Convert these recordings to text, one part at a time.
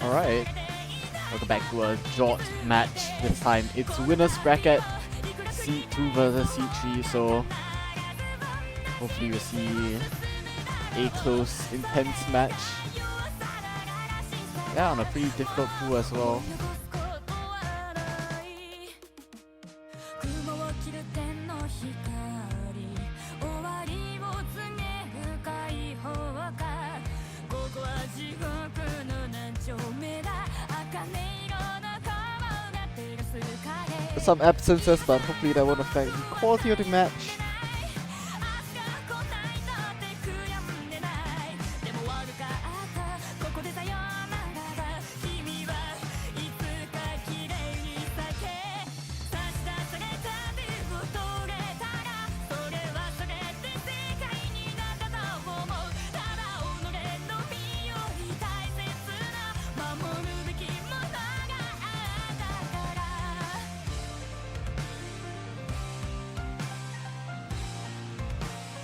Alright, welcome back to a jorttt match. This time it's winner's bracket, Seed 2 versus Seed 3, so hopefully we'll see a close, intense match. Yeah, on a pretty difficult pool as well. Some absences, but hopefully that won't affect the quality of the match.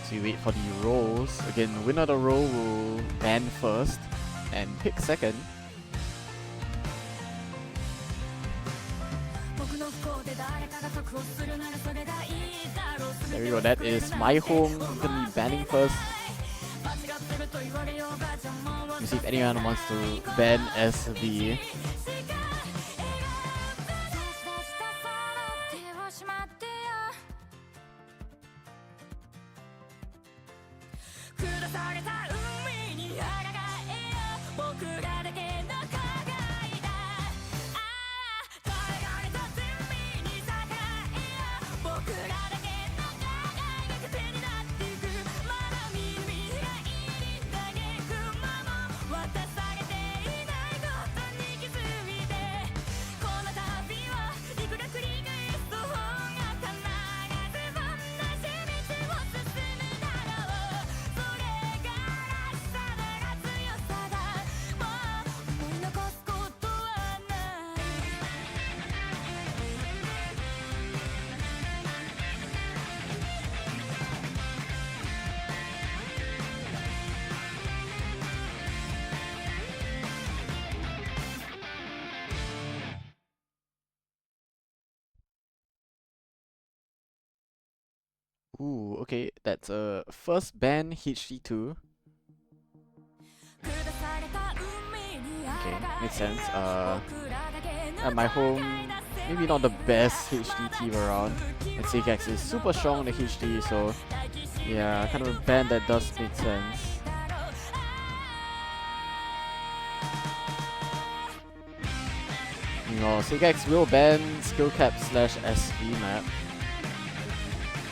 So we wait for the rolls. Again, winner of the roll will ban first and pick second. There we go, that is MyHome gonna be banning first. Let me see if anyone wants to ban SV. Ooh, okay, that's a first ban HD2. Okay, makes sense. At MyHome, maybe not the best HD team around. And GEX is super strong on the HD, so yeah, kind of a ban that does make sense. You know, GEX will ban skill cap / SV map.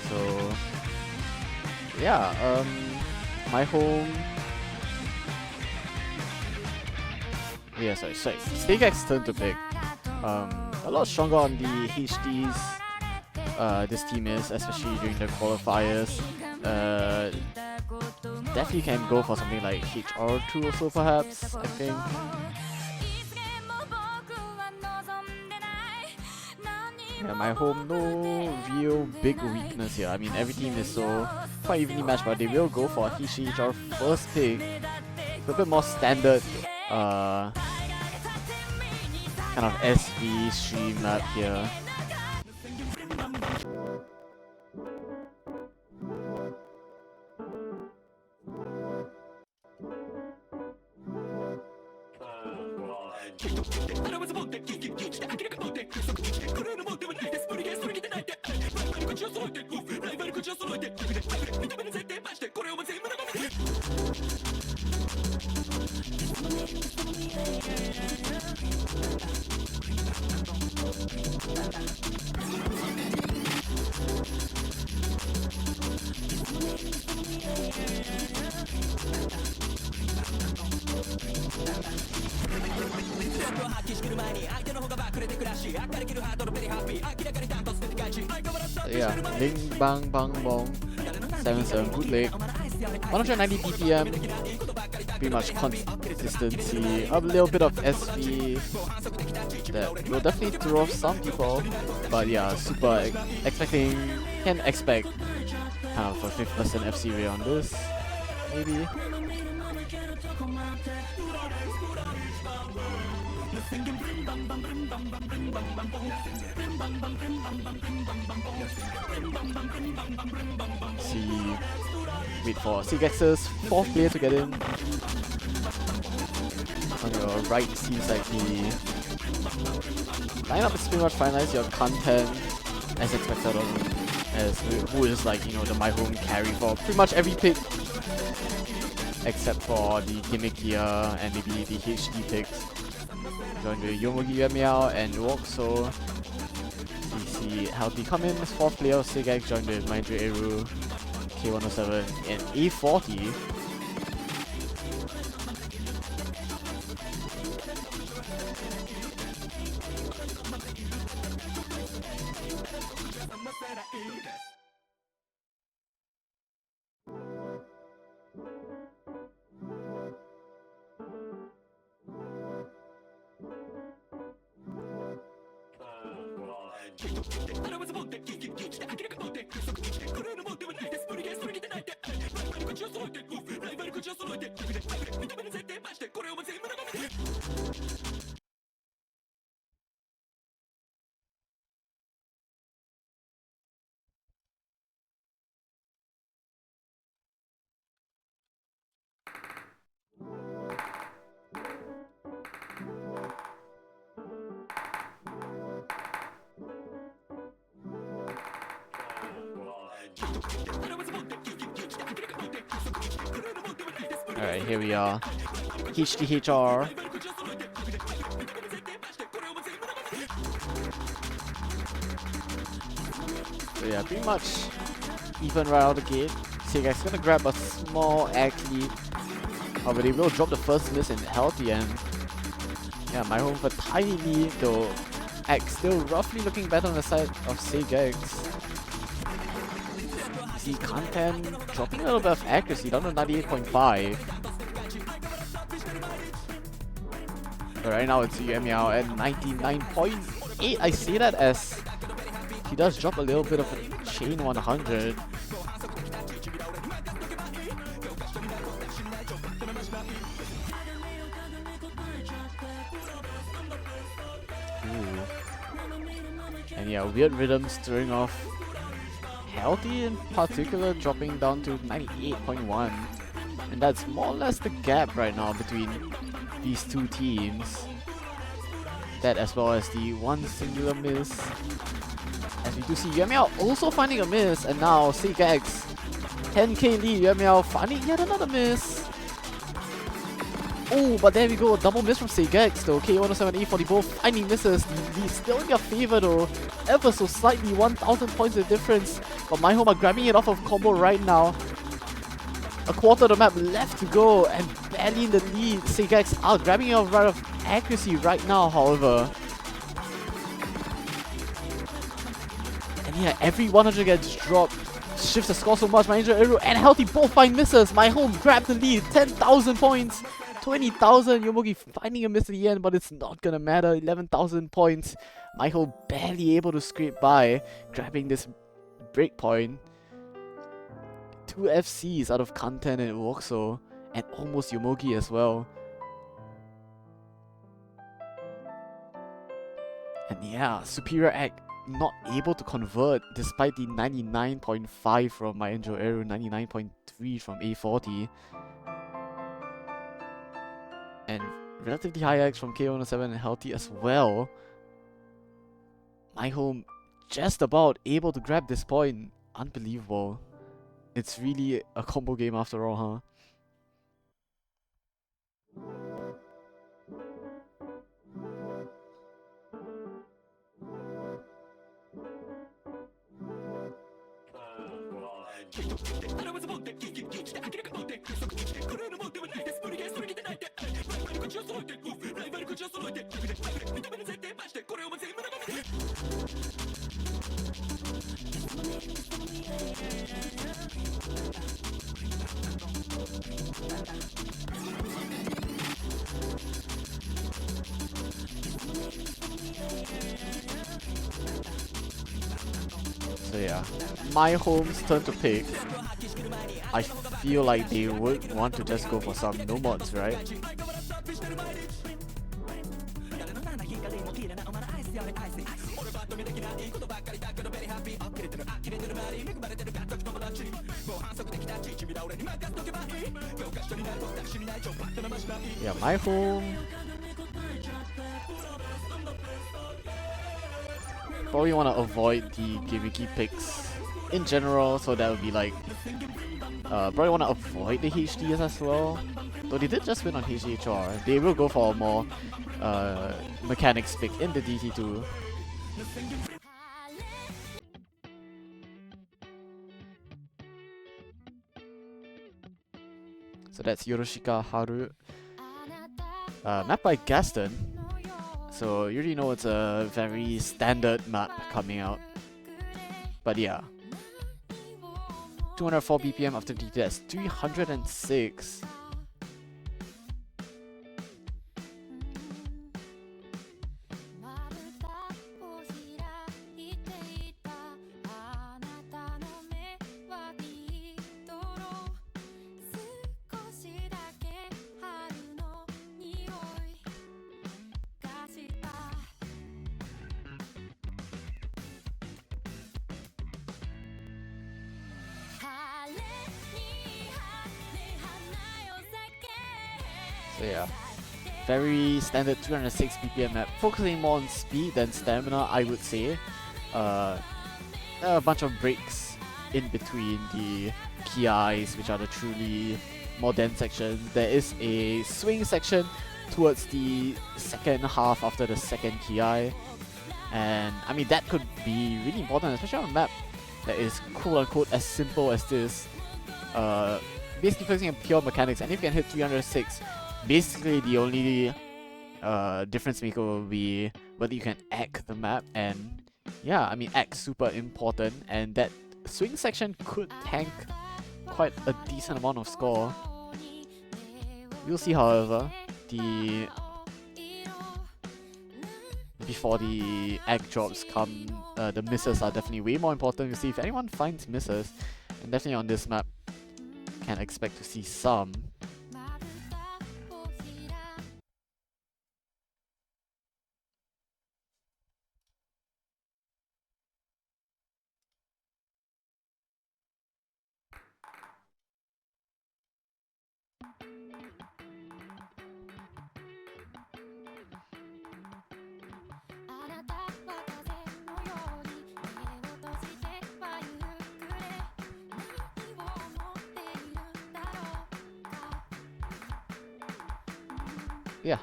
So yeah, MyHome. Yeah, sorry. GEX turn to pick. A lot stronger on the HDs. This team is, especially during the qualifiers. Definitely can go for something like HR2 also, perhaps. I think. Yeah, MyHome, no real big weakness here. I mean, every team is so quite evenly matched, but they will go for a HR first pick. A bit more standard, kind of SV stream map here. Yeah, Ling Bang Bang Bong 7-7 bootleg. 190 BPM, pretty much consistency, a little bit of SV that will definitely throw off some people, but yeah, super can expect kind of a 50% FC rate on this, maybe. See, wait for GEX's 4th player to get in. On your right seems like the lineup is pretty much finalized. Your content as expected as who is like, you know, the MyHome carry for pretty much every pick except for the gimmick gear and maybe the HD picks. Join the Yomogi Meow and Walk, so we see Healthy come in as 4th player. GEX joined with Mindra Eru, K107 and A40. Alright, here we are. HDHR. So yeah, pretty much even right out of the gate. GEX gonna grab a small egg lead. However, they will drop the first miss in healthy, and yeah, MyHome for tiny lead, though X still roughly looking better on the side of GEX. See content dropping a little bit of accuracy down to 98.5. But right now it's Yuemiao at 99.8. I say that as he does drop a little bit of a chain 100. And yeah, weird rhythm stirring off. Healthy in particular dropping down to 98.1. And that's more or less the gap right now between these two teams. That as well as the one singular miss. As we do see Yuemiao also finding a miss, and now GEX 10k lead, Yuemiao finding yet another miss. Oh, but there we go, a double miss from GEX though. K107 A40 both finding misses. The lead still in their favor though. Ever so slightly, 1000 points of difference. But MyHome are grabbing it off of combo right now. A quarter of the map left to go and barely in the lead. GEX are grabbing it off right of accuracy right now, however. And yeah, every 100 gets dropped. Shifts the score so much. MyHome Arrow and Healthy both find misses. MyHome grab the lead, 10,000 points. 20,000, Yomogi finding a miss at the end, but it's not gonna matter. 11,000 points. MyHome barely able to scrape by, grabbing this breakpoint. 2 FCs out of content and Woxo, and almost Yomogi as well. And yeah, Superior Act not able to convert despite the 99.5 from MyHome Arrow, 99.3 from A40. And relatively high X from K107 and Healthy as well. MyHome just about able to grab this point. Unbelievable. It's really a combo game after all, huh? So yeah, MyHome's turn to pick. I feel like they would want to just go for some no mods, right? Yeah, MyHome probably want to avoid the gimmicky picks in general, so that would be like probably want to avoid the HDs as well. Though they did just win on HDHR, they will go for a more mechanics pick in the DT2. So that's Yoroshika Haru. Map by Gaston. So you already know it's a very standard map coming out. But yeah. 204 BPM after DT, that's 306. So yeah, very standard 206 BPM map, focusing more on speed than stamina, I would say. A bunch of breaks in between the kiais, which are the truly more dense sections. There is a swing section towards the second half after the second ki, and I mean that could be really important, especially on a map that is quote-unquote as simple as this. Basically focusing on pure mechanics, and if you can hit 306, basically the only difference maker will be whether you can act the map, and yeah, I mean act super important, and that swing section could tank quite a decent amount of score. We'll see, however, before the act drops come, the misses are definitely way more important. We'll see if anyone finds misses, and definitely on this map can expect to see some. Yeah,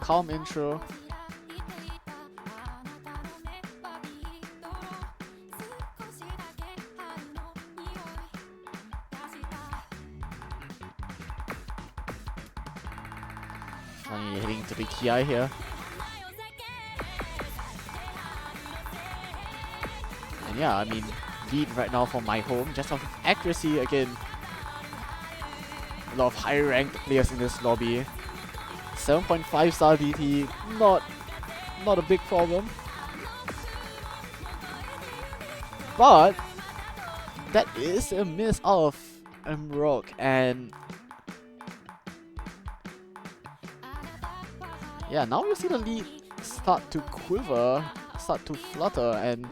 calm intro. Finally heading to the ki here. And yeah, I mean, lead right now for MyHome, just off of accuracy again. A lot of high ranked players in this lobby. 7.5 star DT, not a big problem. But that is a miss out of MRock, and yeah, now you see the lead start to quiver, start to flutter, and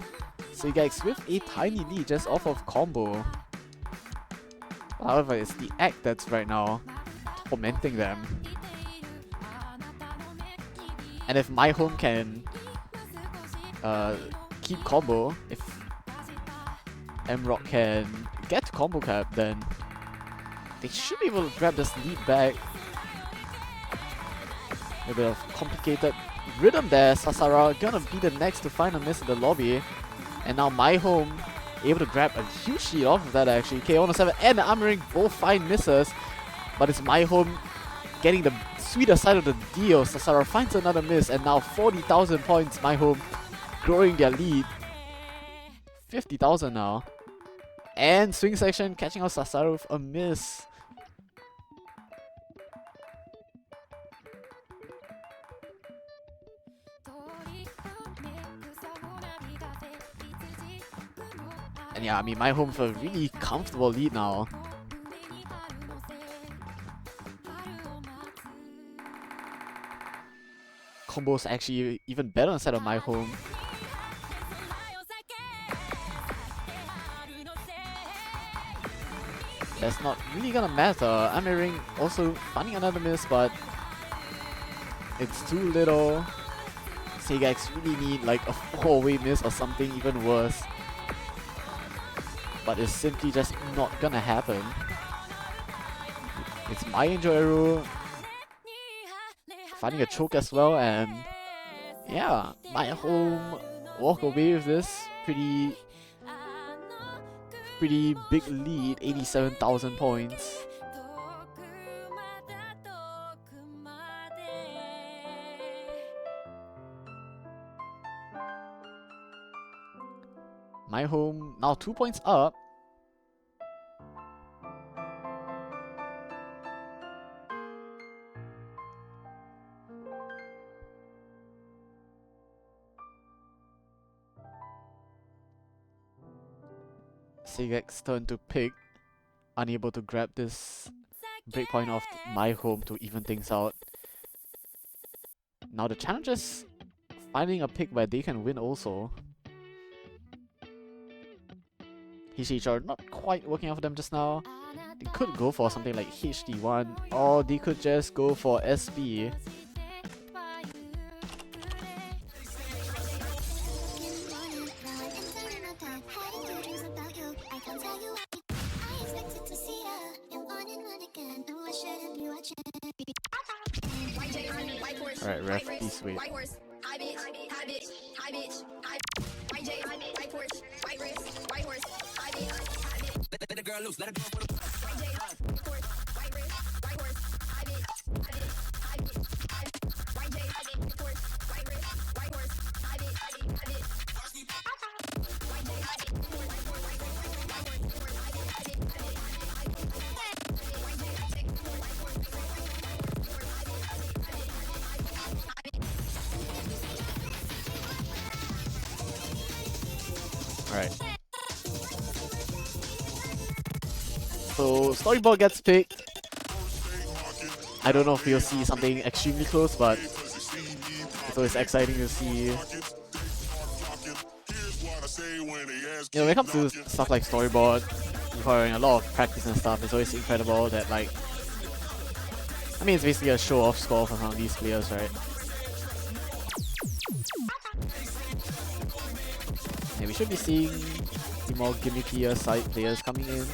so GEX with a tiny lead just off of combo. However, it's the act that's right now tormenting them. And if MyHome can keep combo, if MRock can get to combo cap, then they should be able to grab this lead back. A bit of complicated rhythm there. Sasara gonna be the next to find a miss in the lobby. And now MyHome able to grab a huge lead off of that actually. KO107 and Armoring both find misses, but it's MyHome getting the sweeter side of the deal. Sasara finds another miss, and now 40,000 points. MyHome growing their lead. 50,000 now. And swing section catching out Sasara with a miss. And yeah, I mean, MyHome for a really comfortable lead now. Combo's actually even better instead of MyHome. That's not really gonna matter. Amiring also finding another miss, but it's too little. GEX really need like a 4-way miss or something even worse. But it's simply just not gonna happen. It's MyEnjoyru finding a choke as well, and yeah, MyHome walk away with this pretty big lead, 87,000 points. MyHome now 2 points up. GEX turn to pick, unable to grab this breakpoint off MyHome to even things out. Now the challenge is finding a pick where they can win also. HH are not quite working out for them just now. They could go for something like HD1, or they could just go for SB. Alright, ref, please wait. Alright. So, storyboard gets picked. I don't know if we'll see something extremely close, but it's always exciting to see. You know, when it comes to stuff like storyboard, requiring a lot of practice and stuff, it's always incredible that, like, I mean, it's basically a show-off score for some of these players, right? And we should be seeing the more gimmickier side players coming in.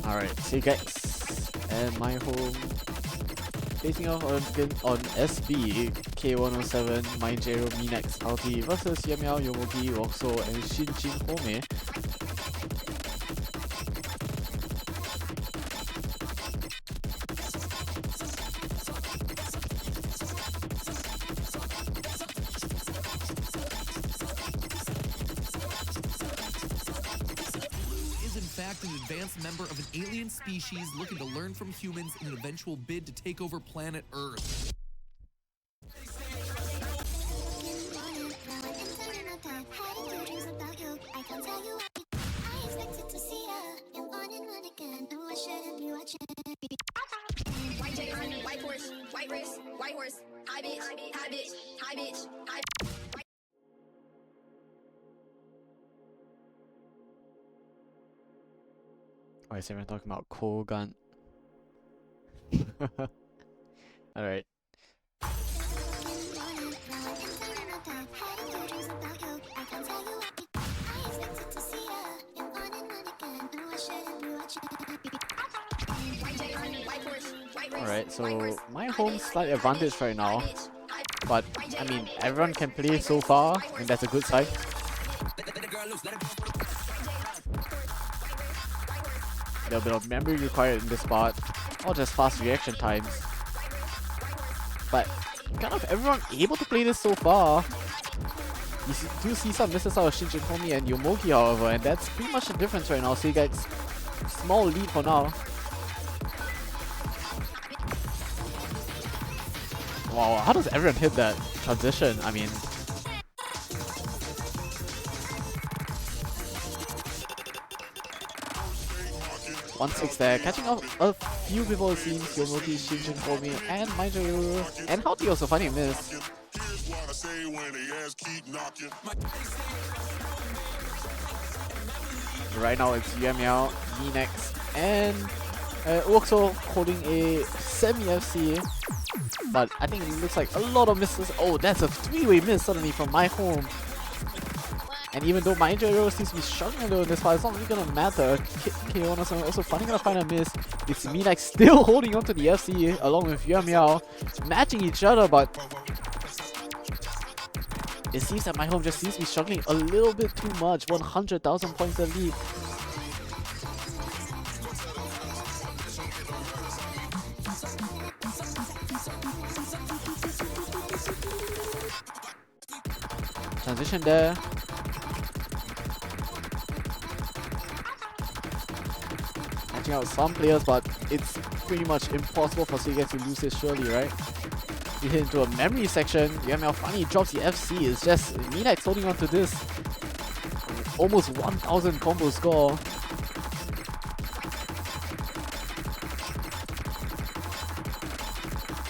Alright, GEX and MyHome facing off on SB, K107, MyJero, Minex, Alti versus Yamiao, Yomogi, Roxo, and Shinjin Home. An advanced member of an alien species looking to learn from humans in an eventual bid to take over planet Earth. Why is everyone talking about Kogan? Alright. Alright, so MyHome's slight advantage right now. But, I mean, everyone can play so far, and that's a good sign. A little bit of memory required in this part, or just fast reaction times. But kind of everyone able to play this so far. You do see some misses out of Shinjin Homi and Yomogi, however, and that's pretty much the difference right now. So you guys, small lead for now. Wow, how does everyone hit that transition? I mean, 1-6 there, catching up a few people it seems, Yomogi, Shinjin Homi, and MyJero, and Houti also finding a miss. Right now it's Yuemiao, Minex, and Uoxo holding a semi-FC. But I think it looks like a lot of misses. Oh, that's a three-way miss suddenly from MyHome. And even though MyJero seems to be struggling a little in this fight, it's not really gonna matter. K107 also finally gonna find a miss. It's Minex still holding on to the FC along with Yuemiao, matching each other, but it seems that MyHome just seems to be struggling a little bit too much. 100,000 points of lead. Transition there. Catching out some players, but it's pretty much impossible for GEX to lose this surely, right? We hit into a memory section. Yuemiao finally drops the FC. It's just Minex holding on to this. almost 1000 combo score.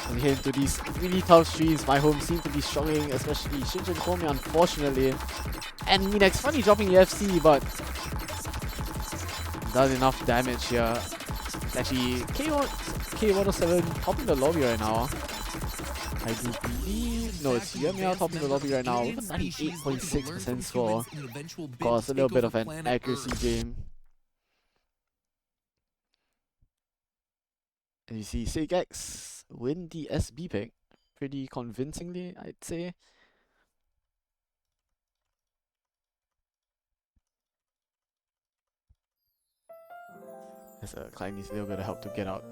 As we head into these really tough streams, MyHome seem to be struggling, especially Shinjin Komi, unfortunately. And Minex finally dropping EFC, but does enough damage here. It's actually K107 topping the lobby right now. I do believe... No, it's Yamiya topping the lobby right now with a 98.6% score. Of course, a little bit of an accuracy game. And you see GEX win the SB pick pretty convincingly, I'd say. As a client needs a little bit of help to get out.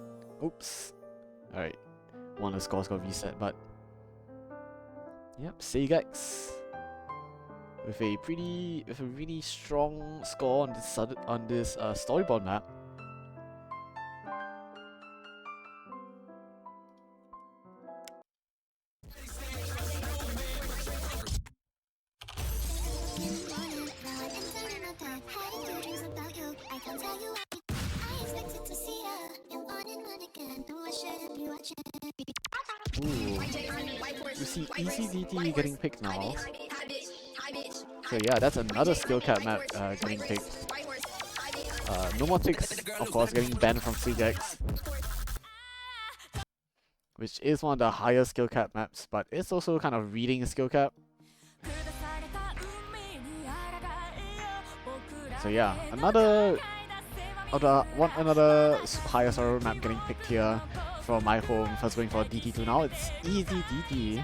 Oops. Alright. One of the scores got reset, but yep, GEX with a really strong score on this storyboard map. Ooh. We see ECDT getting picked now. So yeah, that's another skill cap map getting picked. No more ticks, of course, getting banned from GEX, which is one of the higher skill cap maps, but it's also kind of reading a skill cap. So yeah, another higher solo map getting picked here for MyHome. First going for DT2 now, it's Easy DT.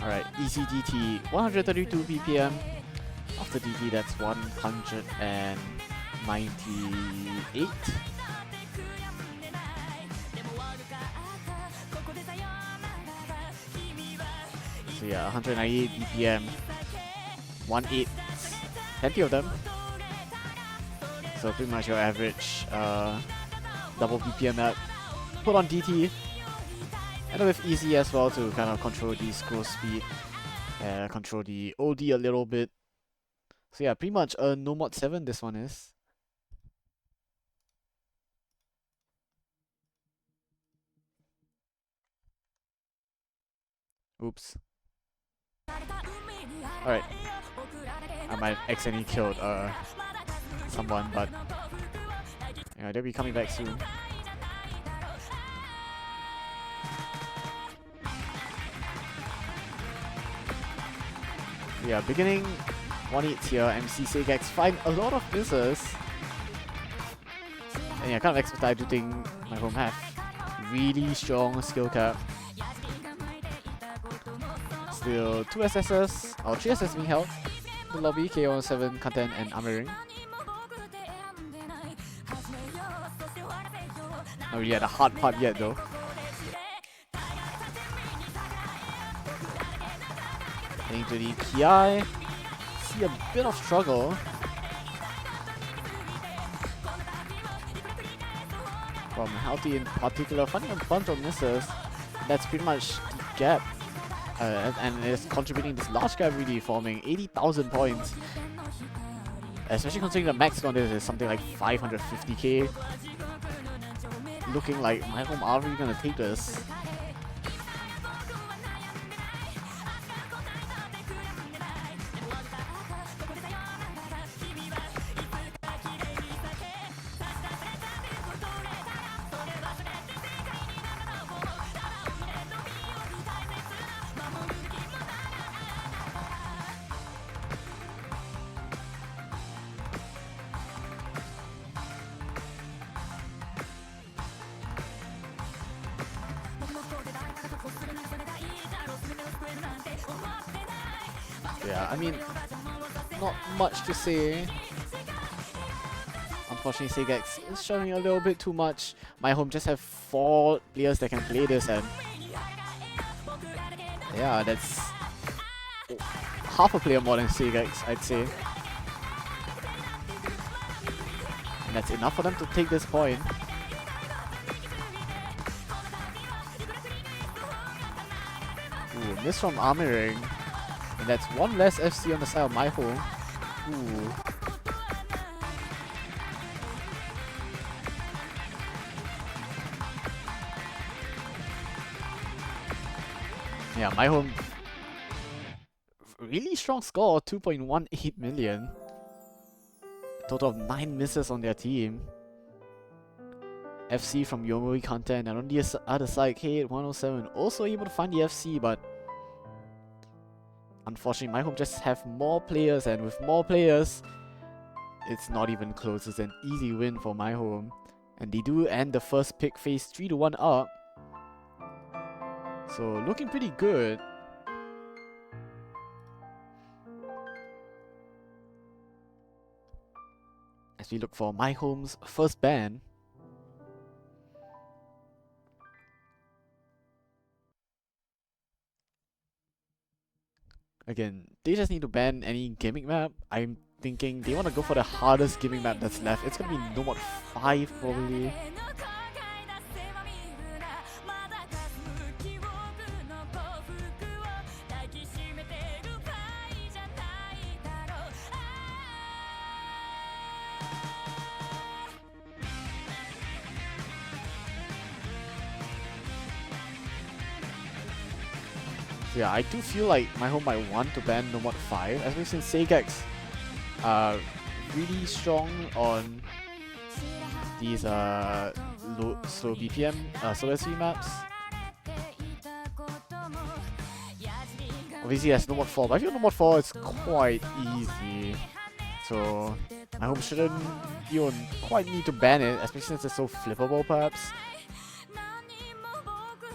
Alright, ECDT 132 BPM. After DT, that's 198. So yeah, 198 BPM, 1/8, plenty of them. So pretty much your average double BPM map. Put on DT. And with easy as well to kind of control the scroll speed, control the OD a little bit. So yeah, pretty much a no mod 7 this one is. Oops. Alright. I might accidentally killed someone, but yeah, they'll be coming back soon. Yeah, beginning 1/8 here, MC GEX find a lot of misses. And yeah, kind of expect I do think MyHome have really strong skill cap. Still 2 SSs, or 3 SSs being held. The lobby, K107, Content, and Amiring. Not really at the hard part yet though. Into the PI, see a bit of struggle from Healthy in particular, finding a bunch of misses. That's pretty much the gap, and it's contributing this large gap, really forming 80,000 points. Especially considering the max on this is something like 550k. Looking like MyHome are really gonna take this. Yeah, I mean, not much to say. Unfortunately, GEX is showing a little bit too much. MyHome just have 4 players that can play this, and yeah, that's half a player more than GEX, I'd say. And that's enough for them to take this point. Ooh, miss from Armoring. And that's one less FC on the side of MyHome. Ooh. Yeah, MyHome. Really strong score, 2.18 million. A total of 9 misses on their team. FC from Yomori content, and on the other side, K8107 also able to find the FC, but unfortunately, MyHome just have more players, and with more players, it's not even close. It's an easy win for MyHome. And they do end the first pick phase 3-1 up. So looking pretty good. As we look for MyHome's first ban. Again, they just need to ban any gimmick map. I'm thinking they want to go for the hardest gimmick map that's left. It's gonna be Nomad 5 probably. Yeah, I do feel like MyHome might want to ban Nomad 5, especially since GEX are really strong on these slow BPM, slow SV maps. Obviously there's Nomad 4, but I feel Nomad 4 is quite easy. So MyHome shouldn't even quite need to ban it, especially since it's so flippable perhaps.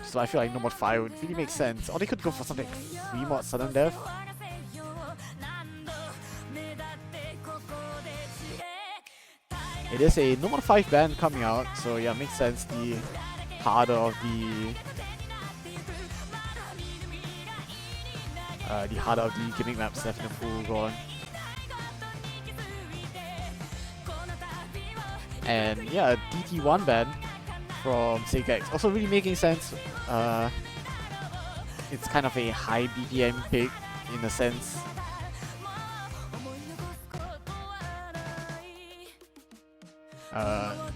So I feel like Nomad 5 would really make sense. Or they could go for something like free mod sudden death. It is a Nomad 5 ban coming out, so yeah, makes sense. The harder of the gimmick maps left in the pool gone. And yeah, a DT1 ban from GEX. Also really making sense. It's kind of a high BPM pick in a sense.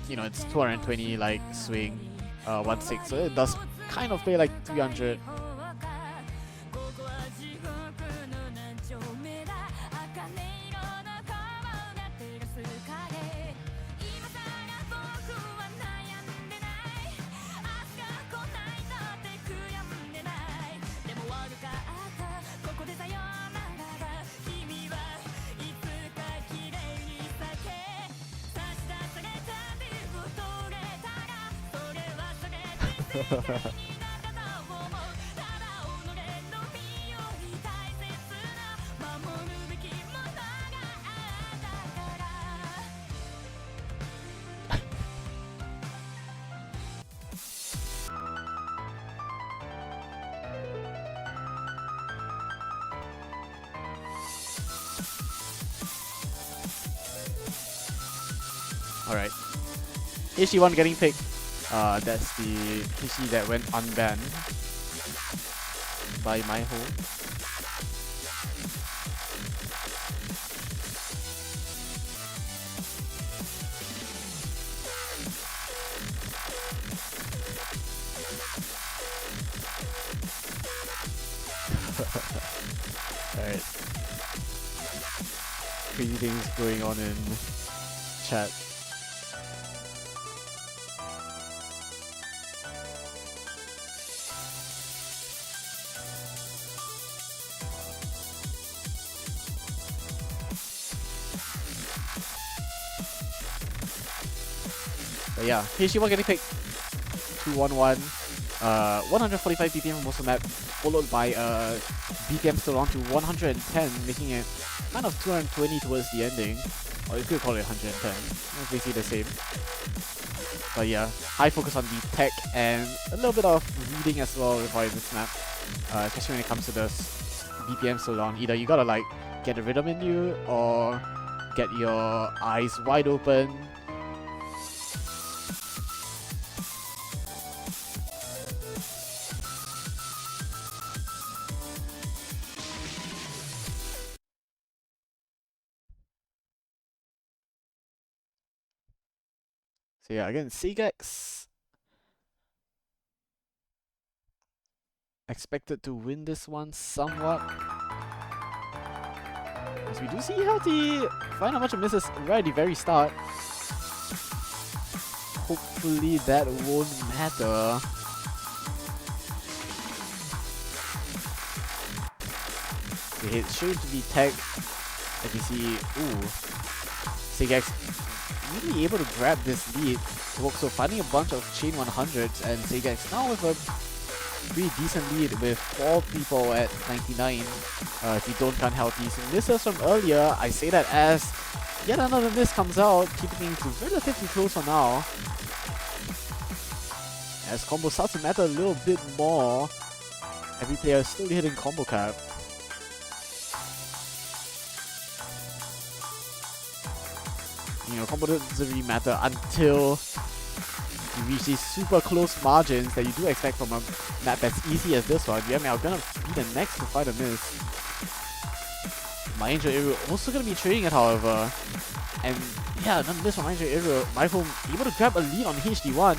You know, it's 220 like swing, 1/6, so it does kind of play like 300. Alright. HD1 getting picked. That's the PC that went unbanned by MyHome. Alright. Crazy things going on in chat. But yeah, HD1 getting picked. 2-1-1. 145 BPM for most of the map, followed by BPM still on to 110, making it kind of 220 towards the ending. Or you could call it 110. It's basically the same. But yeah, high focus on the tech and a little bit of reading as well required in this map. Especially when it comes to the BPM still on. Either you gotta like get a rhythm in you or get your eyes wide open. So yeah, again, GEX expected to win this one somewhat. As we do see Healthy find a bunch of misses right at the very start. Hopefully that won't matter. The hit straight to the tech. As you see, GEX really able to grab this lead. So finding a bunch of chain 100s, and GEX now with a pretty decent lead with 4 people at 99. If you don't count Healthy's misses from earlier, I say that as yet another miss comes out, keeping things relatively close for now. As combo starts to matter a little bit more, every player is still hitting combo cap. You know, combo doesn't really matter until you reach these super close margins that you do expect from a map as easy as this one. Yeah, I'm gonna be the next to find a miss. My Angel Aerial also gonna be trading it, however. And yeah, another miss from My Angel Aerial. MyHome able to grab a lead on HD1.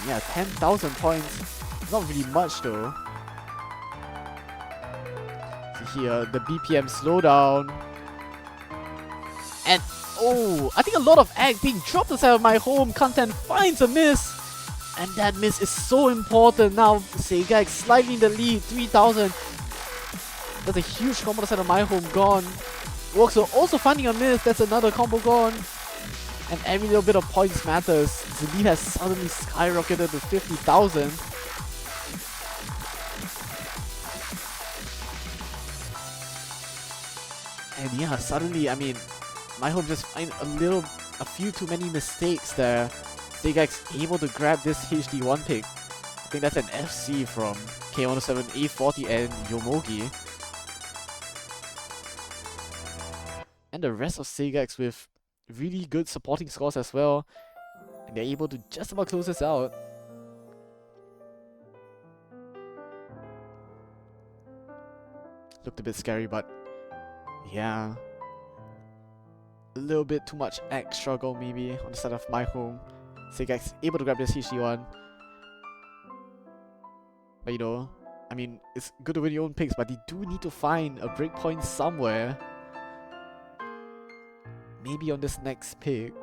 Yeah, 10,000 points. Not really much though. Here, the BPM slowdown. And I think a lot of ag being dropped inside of MyHome. Content finds a miss. And that miss is so important now. GEX slightly in the lead, 3,000. That's a huge combo inside of MyHome gone. Woxo also finding a miss. That's another combo gone. And every little bit of points matters. The lead has suddenly skyrocketed to 50,000. And yeah, suddenly, I mean, MyHome just find a few too many mistakes there. GEX able to grab this HD1 pick. I think that's an FC from K107, A40 and Yomogi. And the rest of GEX with really good supporting scores as well. And they're able to just about close this out. Looked a bit scary, but yeah, a little bit too much ag struggle maybe on the side of MyHome. GEX able to grab this HD1. But you know, I mean, it's good to win your own picks, but you do need to find a breakpoint somewhere. Maybe on this next pick.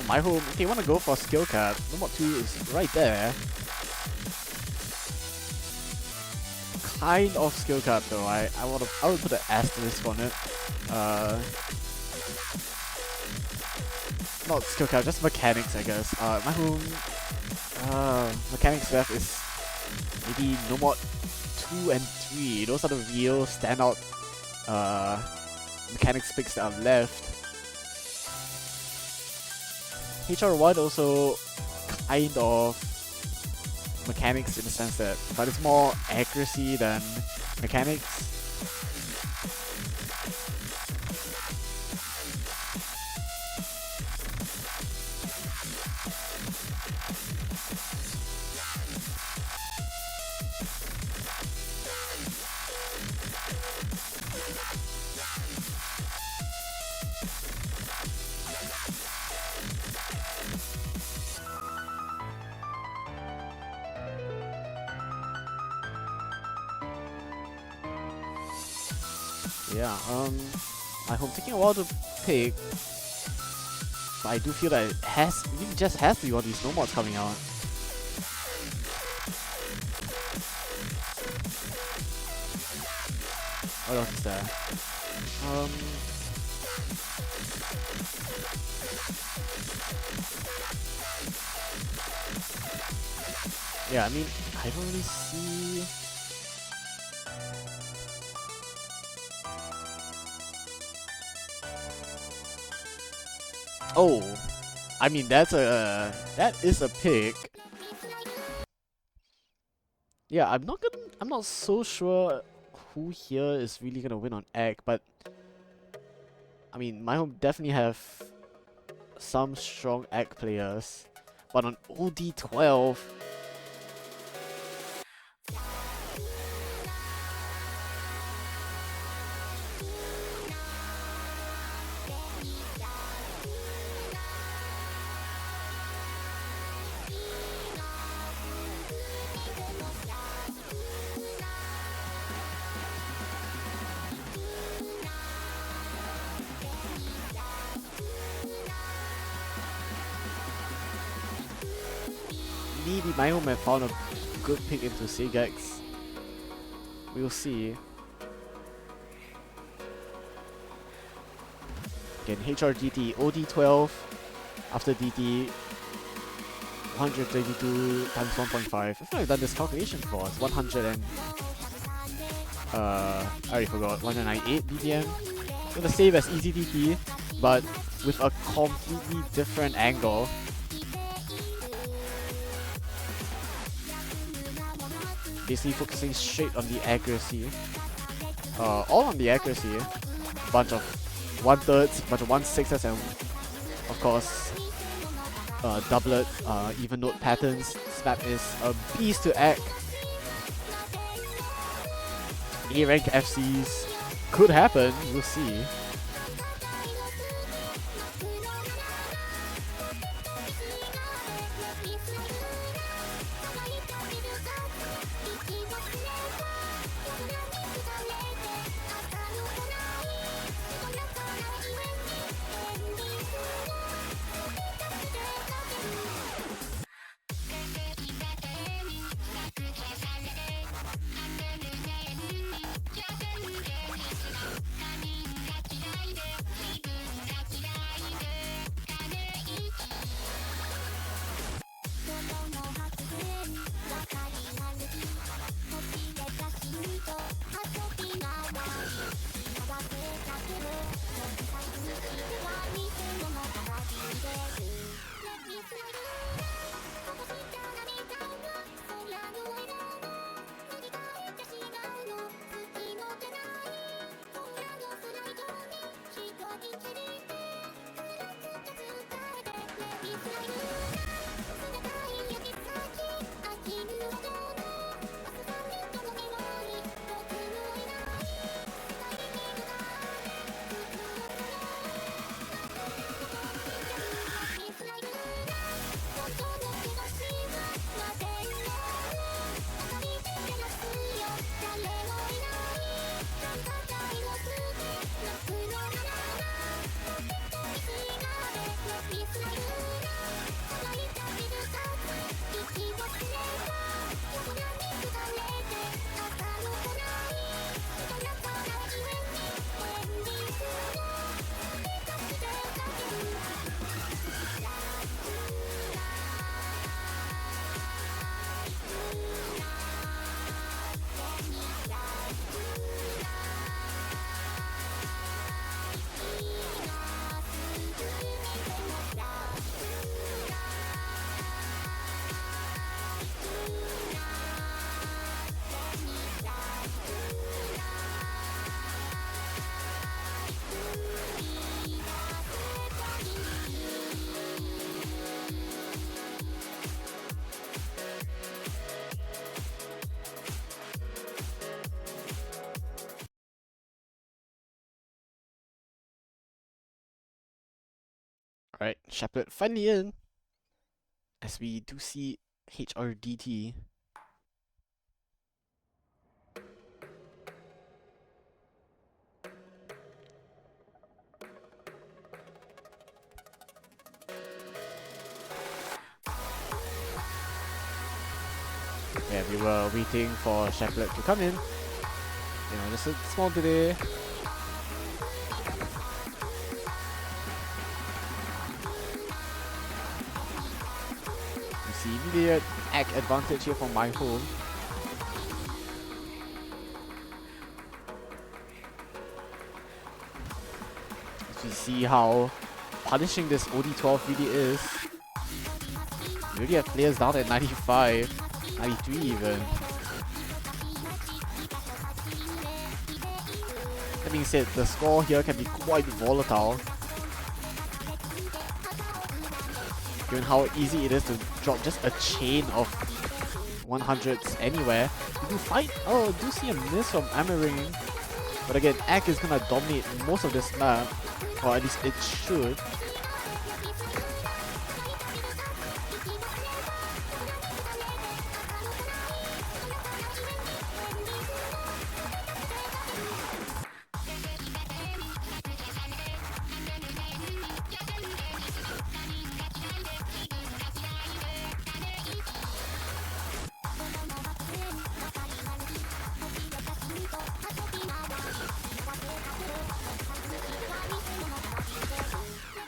MyHome, if they want to go for skill cap, number 2 is right there. kind of skill cut though. I would put an asterisk on it. Not skill cut, just mechanics, I guess. MyHome mechanics left is maybe no more 2 and 3. Those are the real standout mechanics picks that are left. HR1 also kind of mechanics in the sense that, but it's more accuracy than mechanics. Yeah, MyHome taking a while to pick, but I do feel that it really just has to be all these no mods coming out. What else is there? Yeah, I mean, I don't really see. Oh, I mean that is a pick. Yeah, I'm not so sure who here is really gonna win on egg, but I mean MyHome definitely have some strong egg players, but on OD12. Maybe MyHome have found a good pick into GEX. We'll see. Again, HRDT, OD12, after DT, 132 times 1.5. I feel like I've done this calculation before. It's 100 and... I already forgot, 198 BPM. So the same as easy DT, but with a completely different angle. Basically focusing straight on the accuracy. All on the accuracy. Bunch of 1/3, bunch of 1/6s, and of course doublet, even note patterns. This map is a beast to act. A rank FCs could happen, we'll see. Alright, Shepherd finally in. As we do see HRDT. Yeah, we were waiting for Shepherd to come in. You know, just a small delay. You see immediate egg advantage here from MyHome. As we see how punishing this OD12 really is. You already have players down at 95, 93 even. That being said, the score here can be quite volatile. Given how easy it is to drop just a chain of 100s anywhere. You do do see a miss from Amaring. But again, Egg is gonna dominate most of this map. Or at least it should.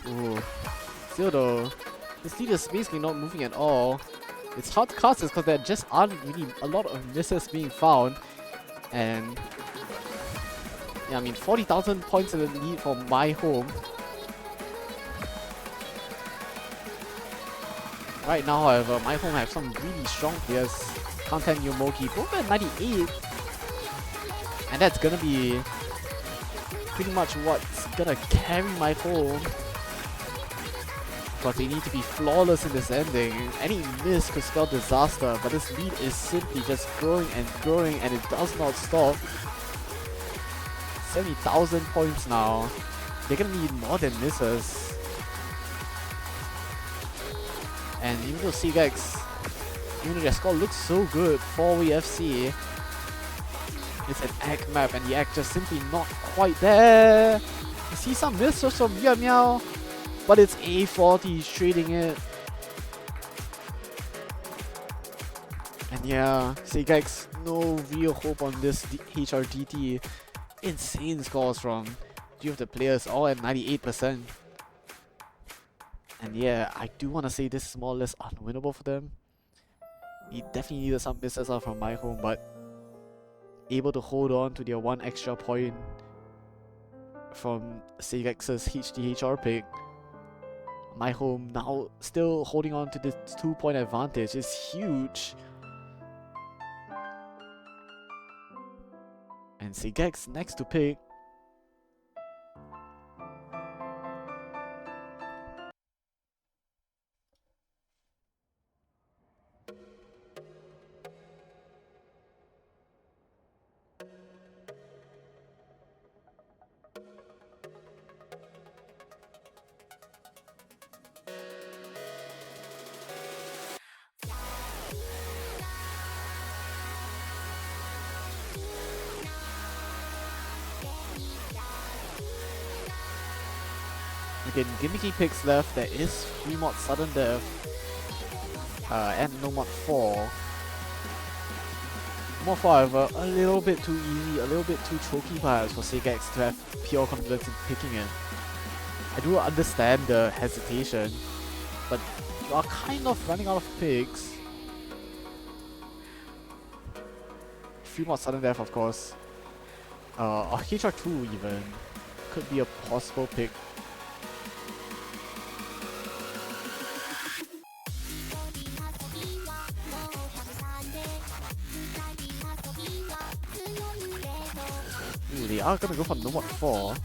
Ooh. Still though, this lead is basically not moving at all. It's hard to cast this because there just aren't really a lot of misses being found. And yeah, I mean 40,000 points in the lead for MyHome. Right now, however, MyHome have some really strong players. Content Yomoki, both at 98. And that's gonna be pretty much what's gonna carry MyHome. Because they need to be flawless in this ending. Any miss could spell disaster, but this lead is simply just growing and it does not stop. 70,000 points now. They're gonna need more than misses. And even though GEX, even though their score looks so good, 4-way FC, it's an egg map and the egg just simply not quite there. You see some misses from Meow Meow. But it's A40, he's trading it. And yeah, GEX, no real hope on this HRDT. Insane scores from 3 of the players, all at 98%. And yeah, I do want to say this is more or less unwinnable for them. He definitely needed some misses out from MyHome, but able to hold on to their 1 extra point from GEX's HDHR pick. MyHome now still holding on to this 2-point advantage is huge. And GEX next to pick. Again, gimmicky picks left. There is Fremont Sudden Death and Nomad 4. Nomad 4, however, a little bit too easy, a little bit too choky perhaps for GEX to have pure confidence in picking it. I do understand the hesitation, but you are kind of running out of picks. Fremont Sudden Death, of course. Or HR2 even could be a possible pick. Ooh, they are gonna go for Nomad 4.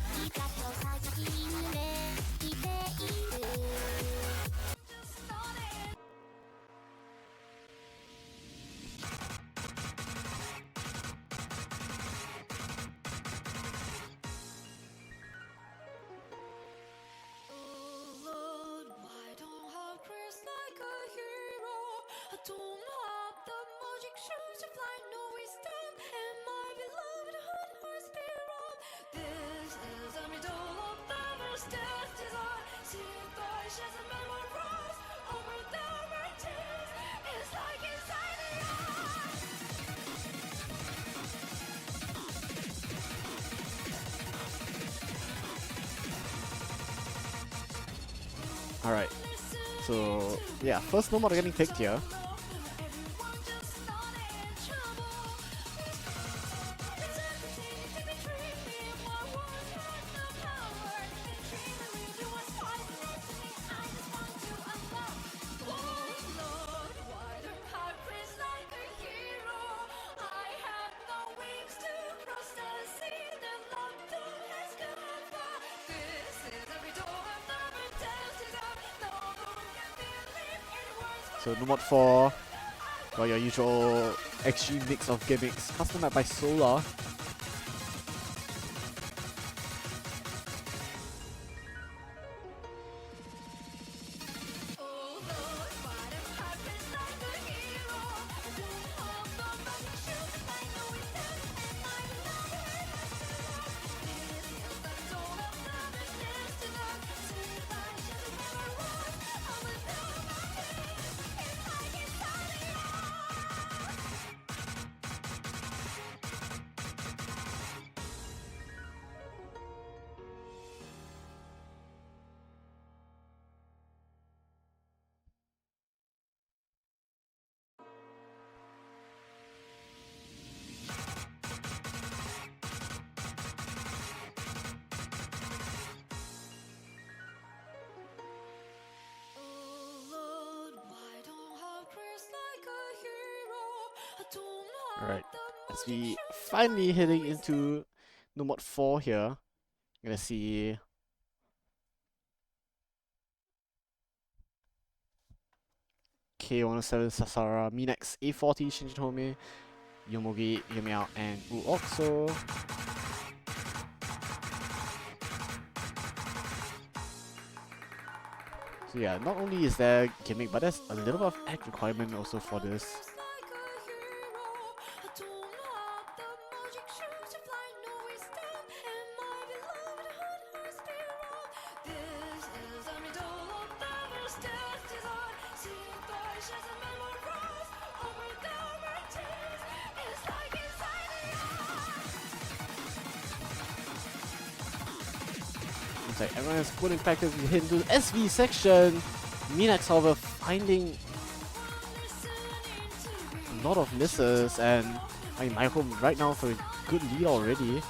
Alright, so yeah, first no mod getting picked here. So no mod 4, got your usual extreme mix of gimmicks, custom map by Solar. Alright, as we finally heading into no mod 4 here, I'm gonna see K107 Sasara, Minax, A40, Shinjitome, Yomogi, Yamiao, and Uoxo. So yeah, not only is there gimmick, but there's a little bit of act requirement also for this. It's like everyone is putting practice into the SV section. Minax, however, finding a lot of misses, and I mean, MyHome right now for a good lead already.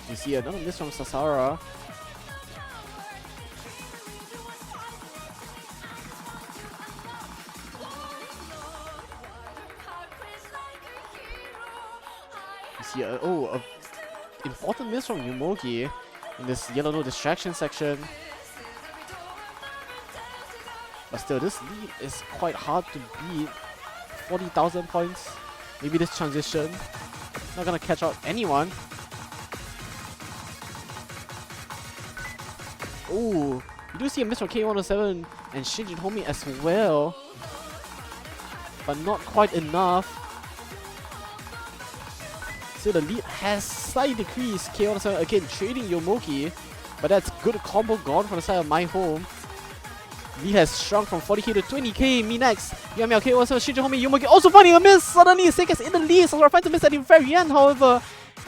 You see another miss from Sasara. You see a important miss from Yumogi in this yellow no distraction section. But still, this lead is quite hard to beat. 40,000 points. Maybe this transition not gonna catch up anyone. Oh, you do see a miss from K107 and Shinjin Homie as well, but not quite enough. So the lead has slightly decreased. K107 again trading Yomogi, but that's good combo gone from the side of MyHome. Lead has shrunk from 40k to 20k. Minax, Yamiao, K107, Shinjin Homie, Yomogi also finding a miss. Suddenly Seika's in the lead. Sasara finds a miss at the very end, however.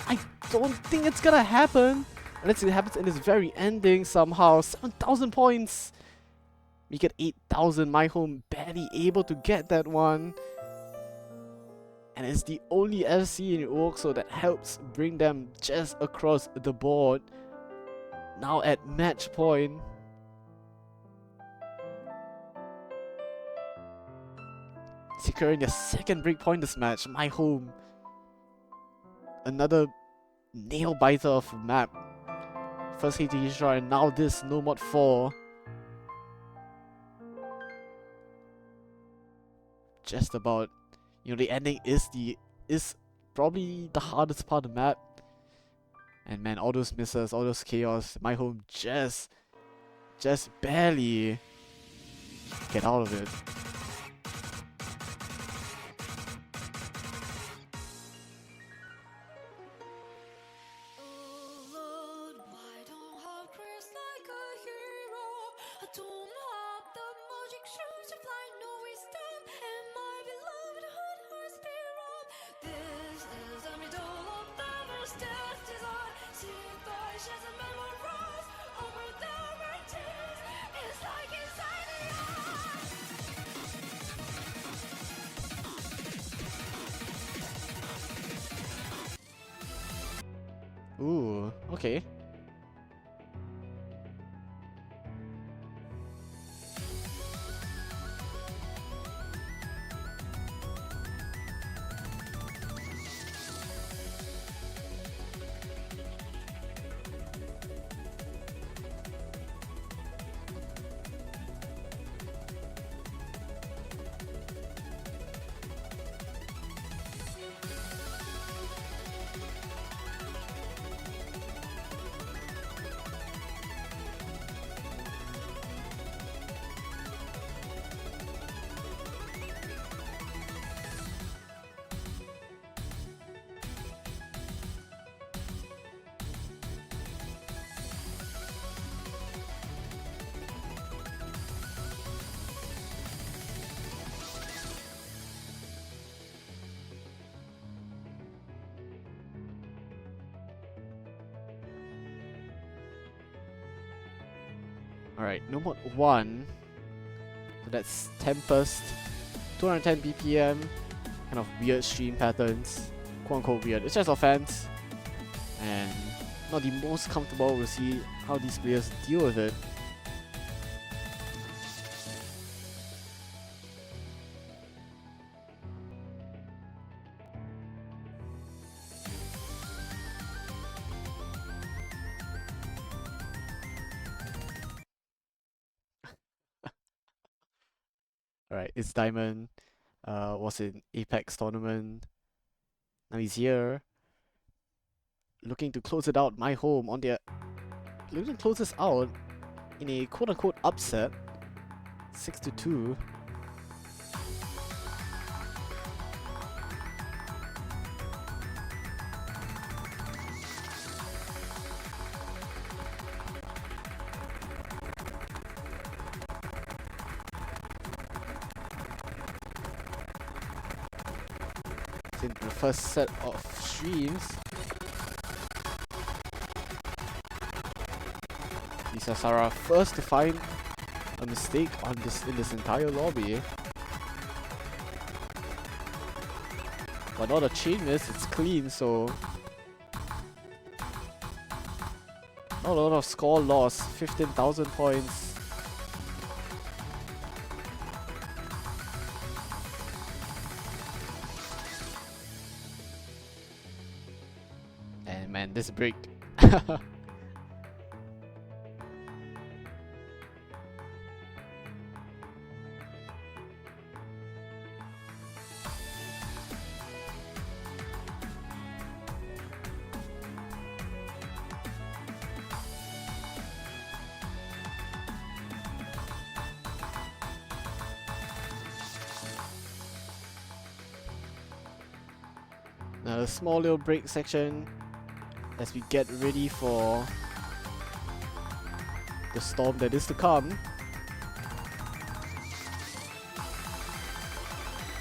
I don't think it's gonna happen. Unless it happens in this very ending somehow. 7,000 points. We get 8,000. MyHome barely able to get that one. And it's the only FC in Uoxo that helps bring them just across the board. Now at match point. Securing their second breakpoint this match. MyHome. Another nail biter of a map. First HTTP try, and now this no mod 4. Just about, you know, the ending is probably the hardest part of the map. And man, all those misses, all those chaos, MyHome just barely get out of it. Ooh, okay. Alright, no mod 1. So that's Tempest, 210 BPM, kind of weird stream patterns. Quote unquote weird. It's just offense. And not the most comfortable. We'll see how these players deal with it. Alright, it's Diamond. Was in Apex tournament. Now he's here. Looking to close it out. MyHome on their... Looking to close this out in a quote-unquote upset. 6-2. In the first set of streams. Lisa Sarah first to find a mistake on this in this entire lobby. But not a chain miss, it's clean, so not a lot of score loss, 15,000 points. And man, this break. Now a small little break section as we get ready for the storm that is to come.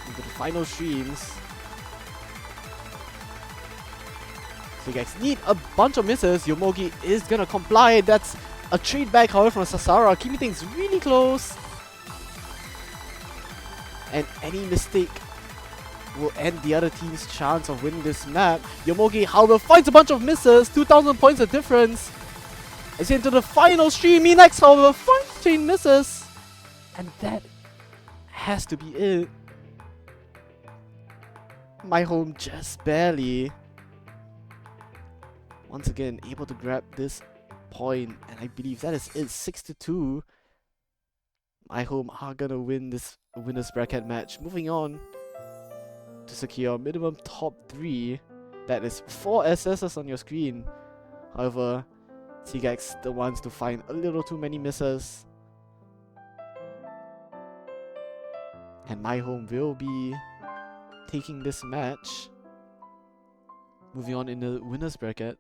Into the final streams. So GEX need a bunch of misses. Yomogi is gonna comply. That's a trade back, however, from Sasara, keeping things really close. And any mistake will end the other team's chance of winning this map. Yomogi, however, finds a bunch of misses. 2,000 points of difference. As into the final stream, Minax, however, finds 10 misses. And that has to be it. MyHome just barely. Once again, able to grab this point. And I believe that is it. 6-2. MyHome are gonna win this winner's bracket match. Moving on to secure minimum top 3. That is 4 SSs on your screen. However, GEX the ones to find a little too many misses. And MyHome will be taking this match. Moving on in the winner's bracket.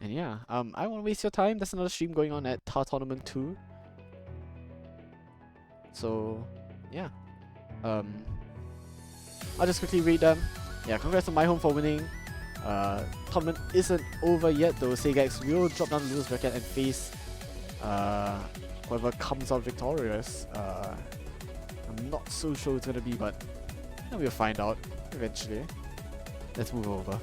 And yeah, I won't waste your time. There's another stream going on at Tar Tournament 2. So, yeah. I'll just quickly read them. Yeah, congrats to MyHome for winning. Tournament isn't over yet though. GEX will drop down the losers bracket and face whoever comes out victorious. I'm not so sure it's gonna be, but we'll find out eventually. Let's move over.